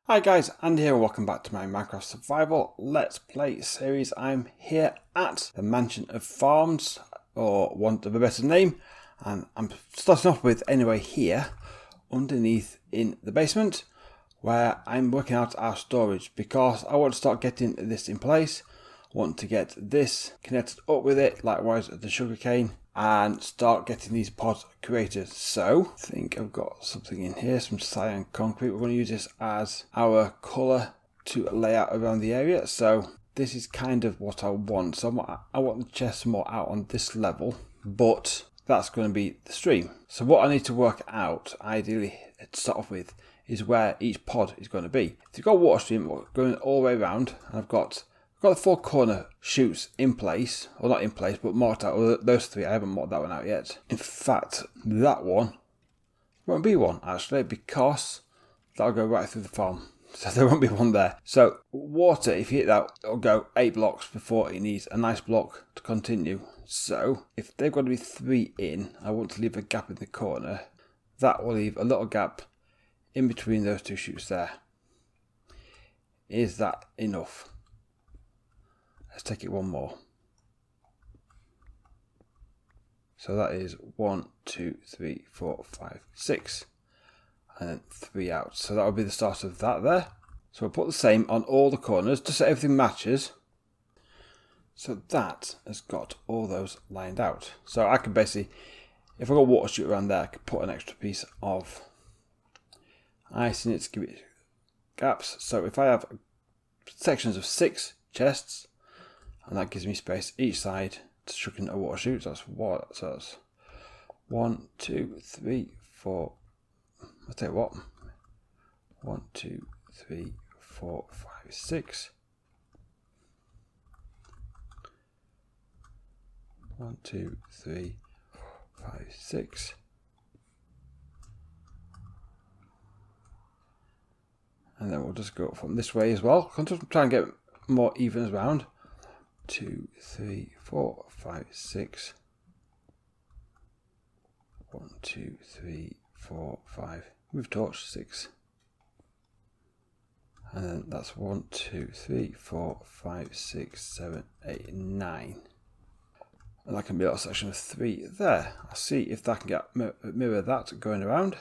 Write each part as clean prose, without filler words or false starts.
Hi guys, Andy here and welcome back to my Minecraft Survival Let's Play series. I'm here at the Mansion of Farms, or want of a better name, and I'm starting off with anyway here, underneath in the basement, where I'm working out our storage because I want to start getting this in place. I want to get this connected up with it, likewise the sugarcane, and start getting these pods created. So I think I've got something in here, some cyan concrete. We're going to use this as our colour to lay out around the area. So this is kind of what I want. So I want the chest more out on this level, but that's going to be the stream. So what I need to work out, ideally to start off with, is where each pod is going to be. If you've got a water stream going all the way around, and I've got the four corner chutes in place, or not in place, but marked out. Well, those three, I haven't marked that one out yet. In fact, that one won't be one actually, because that'll go right through the farm. So there won't be one there. So water, if you hit that, it'll go 8 blocks before it needs a nice block to continue. So if they've got to be 3 in, I want to leave a gap in the corner. That will leave a little gap in between those two chutes there. Is that enough? Let's take it one more. So that is 1, 2, 3, 4, 5, 6. And then 3 out. So that will be the start of that there. So we'll put the same on all the corners, just so everything matches. So that has got all those lined out. So I can basically, if I've got a water chute around there, I can put an extra piece of ice in it to give it gaps. So if I have sections of 6 chests, and that gives me space each side to chuck in a water chute. So that's what? So that's 1, 2, 3, 4. I'll tell you what. 1, 2, 3, 4, 5, 6. 1, 2, 3, 4, 5, 6. And then we'll just go from this way as well. I'm just trying to get more even around. 2, 3, 4, 5, 6. 1, 2, 3, 4, 5. Move torch 6. And then that's 1, 2, 3, 4, 5, 6, 7, 8, 9. And that can be a little section of 3 there. I'll see if that can get mirror that going around.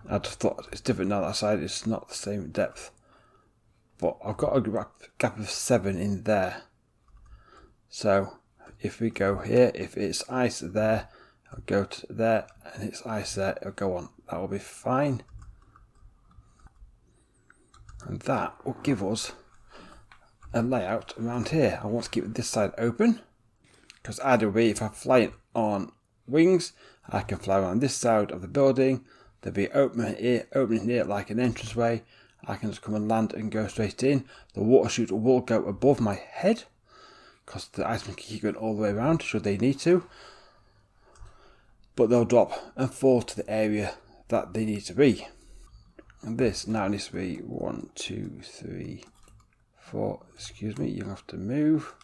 I just thought it's different now that side, it's not the same depth. But I've got a gap of 7 in there. So if we go here, if it's ice there, I'll go to there, and it's ice there, it'll go on. That will be fine. And that will give us a layout around here. I want to keep this side open, because ideally, if I fly it on wings, I can fly around this side of the building. There'll be opening here like an entranceway. I can just come and land and go straight in. The water chute will go above my head, because the iceman can keep going all the way around should they need to. But they'll drop and fall to the area that they need to be. And this now needs to be 1, 2, 3, 4. Excuse me, you have to move.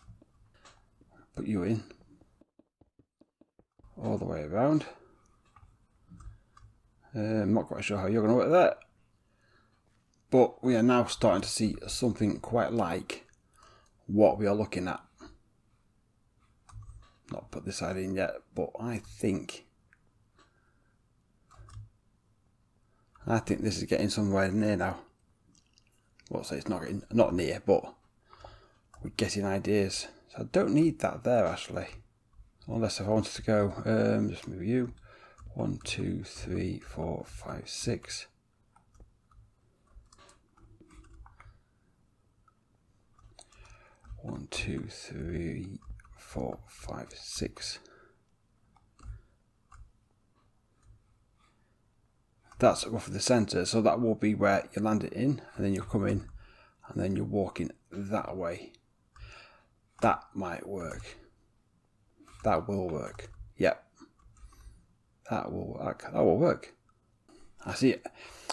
Put you in. All the way around. I'm not quite sure how you're going to work that. But we are now starting to see something quite like what we are looking at. Not put this side in yet, but I think this is getting somewhere near now. Well, say it's not near, but we're getting ideas. So I don't need that there actually, unless if I wanted to go. Just move you. 1, 2, 3, 4, 5, 6. 1, 2, 3, 4, 5, 6. That's roughly the centre, so that will be where you land it in, and then you'll come in, and then you're walking that way. That might work. That will work. Yep. That will work. I see it.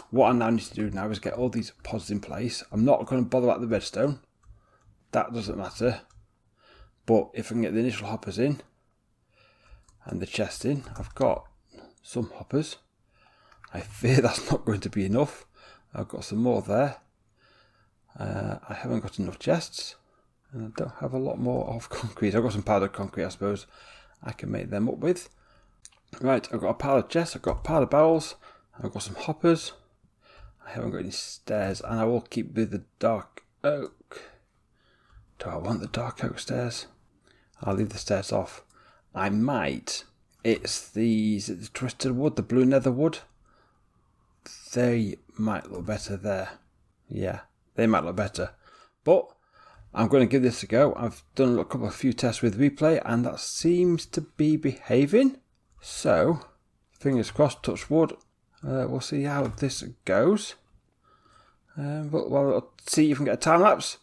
What I now need to do now is get all these pods in place. I'm not going to bother about the redstone. That doesn't matter. But if I can get the initial hoppers in and the chest in, I've got some hoppers. I fear that's not going to be enough. I've got some more there. I haven't got enough chests, and I don't have a lot more of concrete. I've got some powdered concrete, I suppose I can make them up with. Right, I've got a pile of chests, I've got a pile of barrels, I've got some hoppers. I haven't got any stairs, and I will keep with the dark oak. Do I want the dark oak stairs? I'll leave the stairs off. I might. Is it the twisted wood, the blue nether wood? They might look better there. Yeah, they might look better. But I'm going to give this a go. I've done a few tests with replay, and that seems to be behaving. So, fingers crossed, touch wood. We'll see how this goes. We'll see if we can get a time lapse,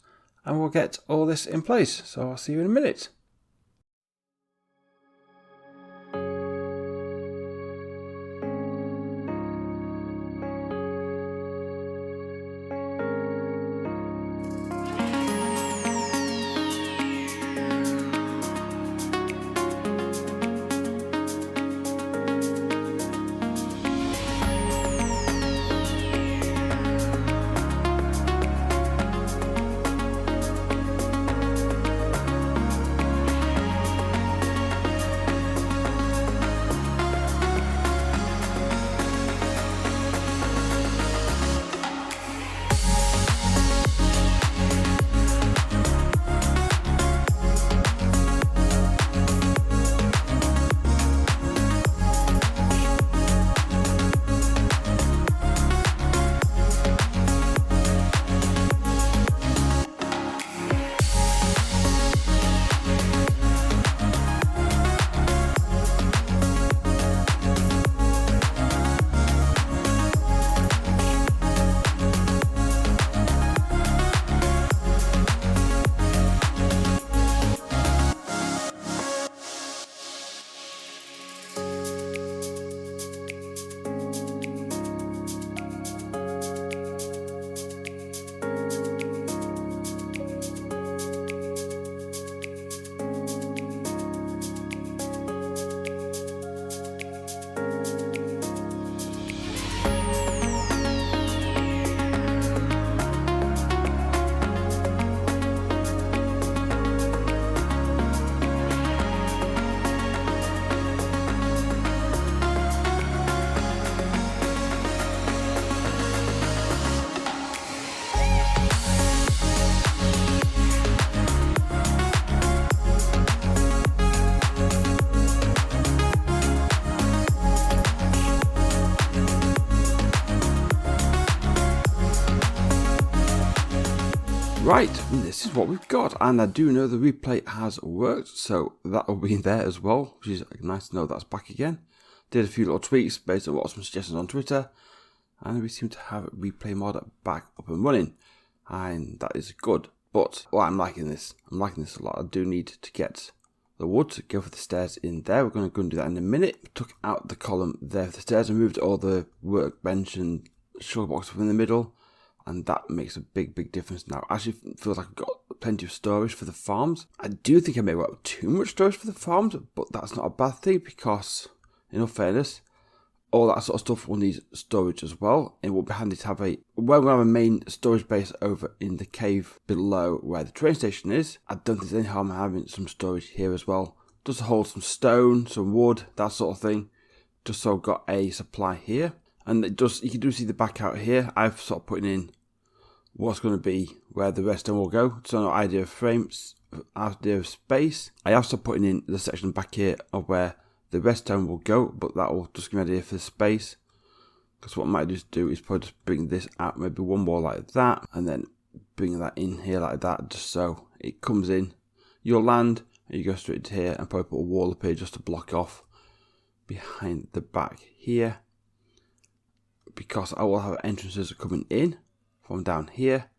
and we'll get all this in place. So I'll see you in a minute. Right, this is what we've got, and I do know the replay has worked, so that will be in there as well, which is nice to know that's back again. Did a few little tweaks based on what some suggestions on Twitter, and we seem to have replay mod back up and running, and that is good. But I'm liking this. I'm liking this a lot. I do need to get the wood to go for the stairs in there. We're going to go and do that in a minute. Took out the column there for the stairs and moved all the workbench and sugar box up in the middle. And that makes a big difference now. Actually, feels like I've got plenty of storage for the farms. I do think I may have got too much storage for the farms, but that's not a bad thing because, in all fairness, all that sort of stuff will need storage as well. It will be handy to have a main storage base over in the cave below where the train station is. I don't think there's any harm in having some storage here as well. Just to hold some stone, some wood, that sort of thing. Just so I've got a supply here. And you can see the back out here. I've sort of put in what's going to be where the redstone will go. So no idea of frames, idea of space. I have started putting in the section back here of where the redstone will go, but that will just give me an idea for the space. Because what I might just do is probably just bring this out, maybe one more like that, and then bring that in here like that, just so it comes in your land, and you go straight to here, and probably put a wall up here just to block off behind the back here. Because I will have entrances coming in from down here,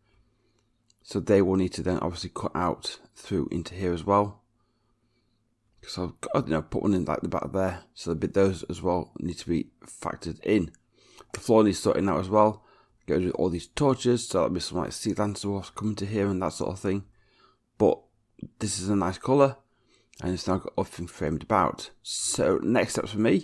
so they will need to then obviously cut out through into here as well. So I've got, put one in like the back there, so those as well need to be factored in. The floor needs sorting out as well. Get rid of all these torches, so that'll be some like sea lanterns coming to here and that sort of thing. But this is a nice colour, and it's now got everything framed about. So next steps for me,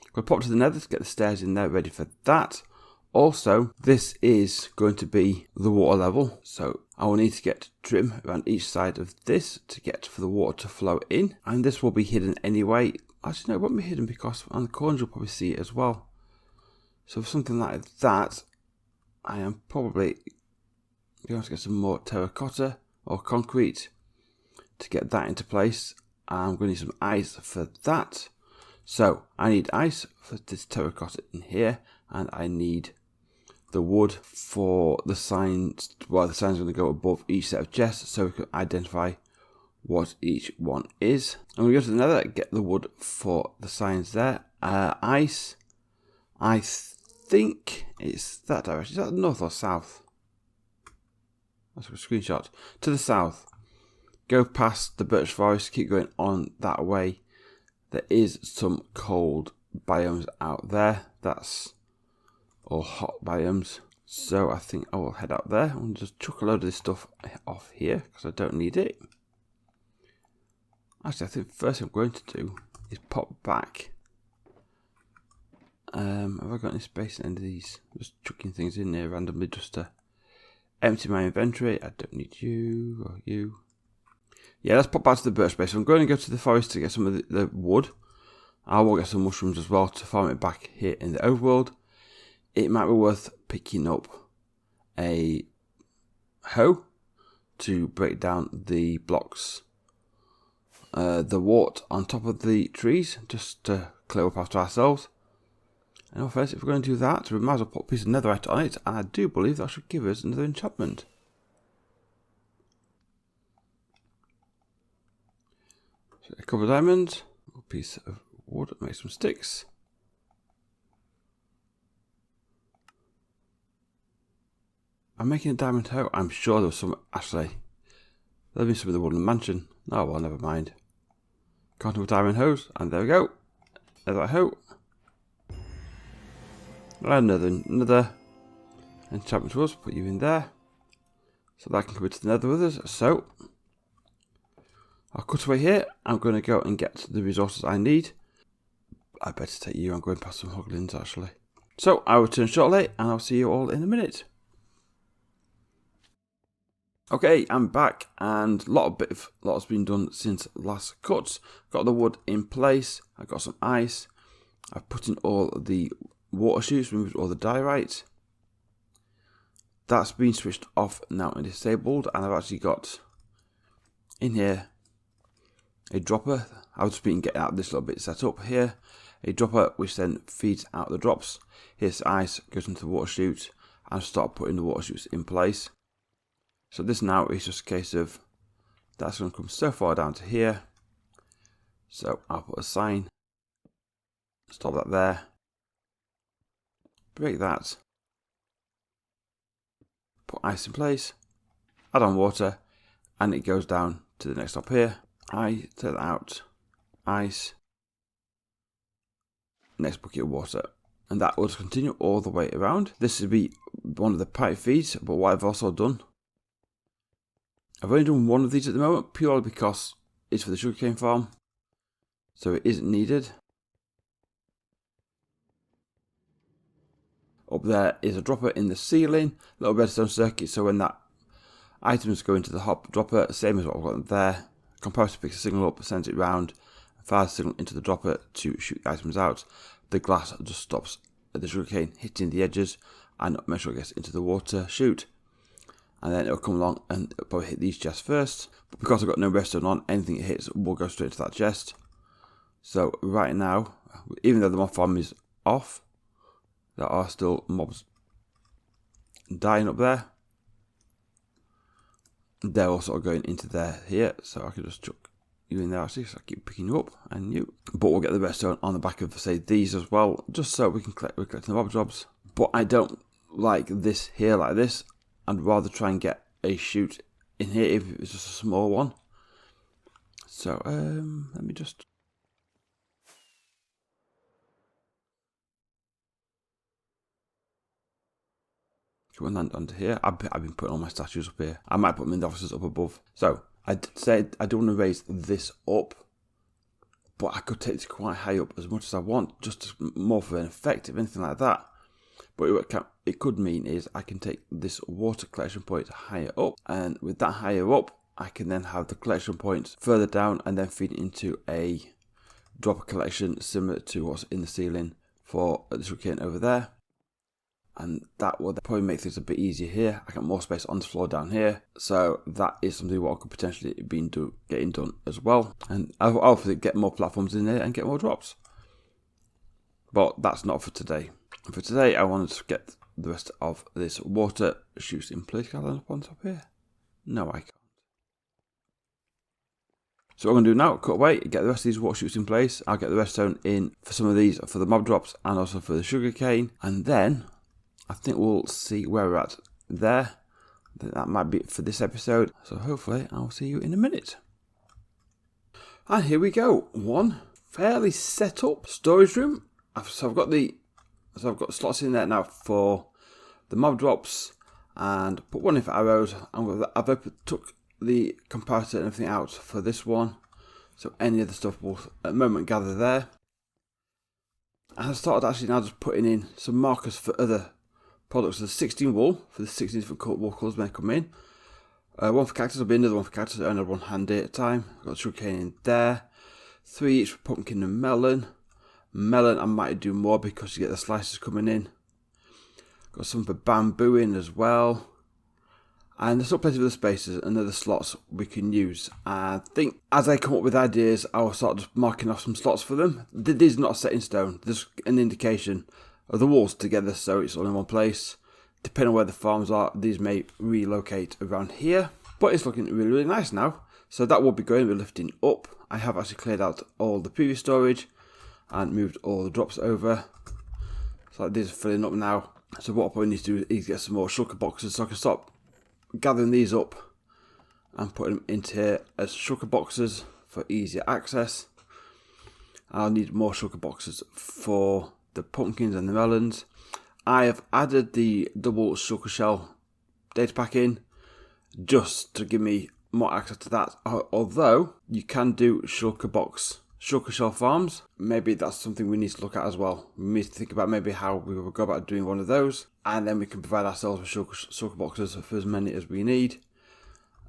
I'm going to pop to the nether to get the stairs in there ready for that. Also, this is going to be the water level, so I will need to get trim around each side of this to get for the water to flow in, and this will be hidden anyway. Actually, no, it won't be hidden because on the corners you'll probably see it as well. So for something like that, I am probably going to get some more terracotta or concrete to get that into place. I'm going to need some ice for that. So I need ice for this terracotta in here, and I need the wood for the signs. Well, the signs are going to go above each set of chests so we can identify what each one is. I'm going to go to the nether, get the wood for the signs there. Ice, I think it's that direction. Is that north or south? That's a screenshot. To the south. Go past the birch forest, keep going on that way. There is some cold biomes out there. That's all hot biomes. So I think I will head out there and just chuck a load of this stuff off here because I don't need it. Actually, I think the first thing I'm going to do is pop back. Have I got any space in any of these? Just chucking things in there randomly just to empty my inventory. I don't need you or you. Yeah, let's pop back to the birch base. So I'm going to go to the forest to get some of the wood. I will get some mushrooms as well to farm it back here in the overworld. It might be worth picking up a hoe to break down the blocks, the wart on top of the trees, just to clear up after ourselves. And first, if we're going to do that, we might as well put a piece of netherite on it, and I do believe that should give us another enchantment. So a couple of diamonds, a piece of wood, make some sticks. I'm making a diamond hoe. I'm sure there was some, actually, there'll be some of the wood in the mansion. Oh well, never mind. Can't have diamond hoes, and there we go. Netherite hoe. Another enchantment to us, put you in there. So that can come into the nether with us. So, I'll cut away here. I'm going to go and get the resources I need. I better take you, I'm going past some hoglins actually. So, I'll return shortly, and I'll see you all in a minute. Okay, I'm back, and a lot has been done since last cut. Got the wood in place, I got some ice, I've put in all the water chutes, removed all the diorite. That's been switched off now and disabled, and I've actually got in here a dropper. I've just been getting out this little bit set up here. A dropper which then feeds out the drops. Here's the ice, goes into the water chute, and start putting the water chutes in place. So this now is just a case of that's going to come so far down to here. So I'll put a sign, stop that there, break that, put ice in place, add on water, and it goes down to the next stop here. I take that out, ice, next bucket of water. And that will just continue all the way around. This would be one of the pipe feeds, but what I've also done, I've only done one of these at the moment, purely because it's for the sugarcane farm, so it isn't needed. Up there is a dropper in the ceiling, little redstone circuit, so when that items go into the hop dropper, same as what I've got there. Composer picks a signal up, sends it round, fires the signal into the dropper to shoot the items out. The glass just stops at the sugarcane hitting the edges and make sure it gets into the water chute. And then it'll come along and it'll probably hit these chests first. But because I've got no redstone on, anything it hits will go straight to that chest. So right now, even though the mob farm is off, there are still mobs dying up there. They're also going into there here, so I can just chuck you in there actually, so I keep picking you up and you. But we'll get the redstone on the back of, say, these as well, just so we can we're collecting the mob jobs. But I don't like this here like this. I'd rather try and get a chute in here if it's just a small one. So let me just. Come and land onto here. I've been putting all my statues up here. I might put them in the offices up above. So I'd say I don't want to raise this up, but I could take it quite high up as much as I want, just more for an effect, if anything like that. But what it could mean is I can take this water collection point higher up, and with that higher up, I can then have the collection point further down and then feed it into a dropper collection similar to what's in the ceiling for the sugarcane over there. And that will probably make things a bit easier here. I got more space on the floor down here. So that is something what I could potentially be getting done as well. And I'll hopefully get more platforms in there and get more drops. But that's not for today. For today, I wanted to get the rest of this water chutes in place. Can I land up on top here? No, I can't. So what I'm going to do now, cut away, get the rest of these water chutes in place. I'll get the redstone in for some of these, for the mob drops and also for the sugarcane. And then I think we'll see where we're at there. I think that might be it for this episode. So hopefully I'll see you in a minute. And here we go. One fairly set up storage room. So I've got slots in there now for the mob drops and put one in for arrows. I've took the comparator and everything out for this one. So any of the stuff will at the moment gather there. And I started actually now just putting in some markers for other products. There's 16 wool for the 16 different wool colours when they come in. One for cactus, there'll be another one for cactus, another one handy at a time. I've got sugarcane in there. 3 each for pumpkin and melon. Melon I might do more because you get the slices coming in. Got some for bamboo in as well. And there's still plenty of other spaces and other slots we can use. I think as I come up with ideas, I'll start just marking off some slots for them. These are not set in stone. There's an indication of the walls together, so it's all in one place. Depending on where the farms are, these may relocate around here. But it's looking really, really nice now. So that will be going, we're lifting up. I have actually cleared out all the previous storage and moved all the drops over. So these are filling up now. So what I probably need to do is get some more shulker boxes so I can stop gathering these up and putting them into here as shulker boxes for easier access. I'll need more shulker boxes for the pumpkins and the melons. I have added the double shulker shell data pack in just to give me more access to that. Although you can do shulker shell farms, maybe that's something we need to look at as well. We need to think about maybe how we will go about doing one of those, and then we can provide ourselves with shulker boxes for as many as we need.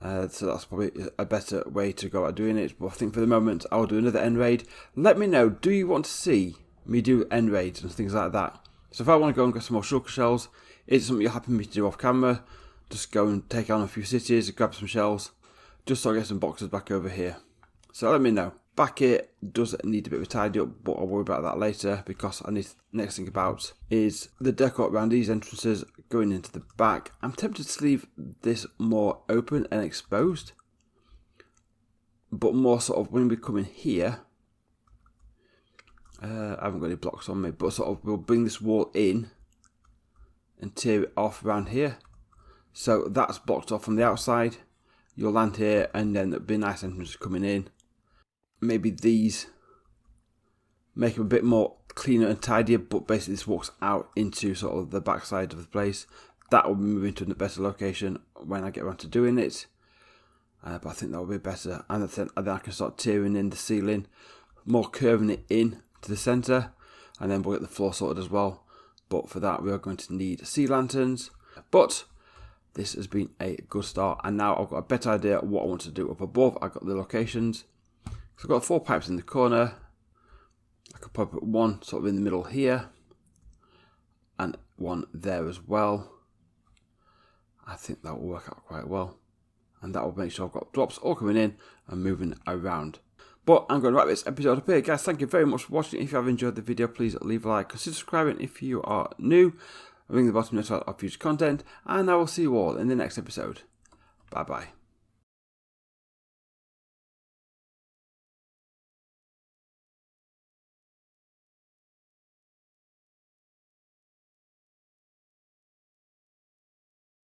So that's probably a better way to go about doing it. But I think for the moment I'll do another end raid. Let me know, do you want to see me do end raids and things like that? So if I want to go and get some more shulker shells, is it something you're happy for me to do off camera? Just go and take on a few cities, grab some shells, just so I get some boxes back over here. So let me know. Back here does need a bit of a tidy up, but I'll worry about that later because I need to next think about is the decor around these entrances going into the back. I'm tempted to leave this more open and exposed, but more sort of when we come in here. I haven't got any blocks on me, but sort of we'll bring this wall in and tear it off around here. So that's blocked off from the outside. You'll land here and then there'll be nice entrances coming in. Maybe these make them a bit more cleaner and tidier, but basically this walks out into sort of the back side of the place. That will be moving to a better location when I get around to doing it. But I think that will be better. And then I can start tearing in the ceiling, more curving it in to the centre, and then we'll get the floor sorted as well. But for that we are going to need sea lanterns. But this has been a good start, and now I've got a better idea of what I want to do up above. I've got the locations. So I've got 4 pipes in the corner. I could probably put one sort of in the middle here and one there as well. I think that will work out quite well, and that will make sure I've got drops all coming in and moving around. But I'm going to wrap this episode up here, guys. Thank you very much for watching. If you have enjoyed the video, please leave a like, consider subscribing if you are new, ring the button to notify of future content, and I will see you all in the next episode. Bye bye.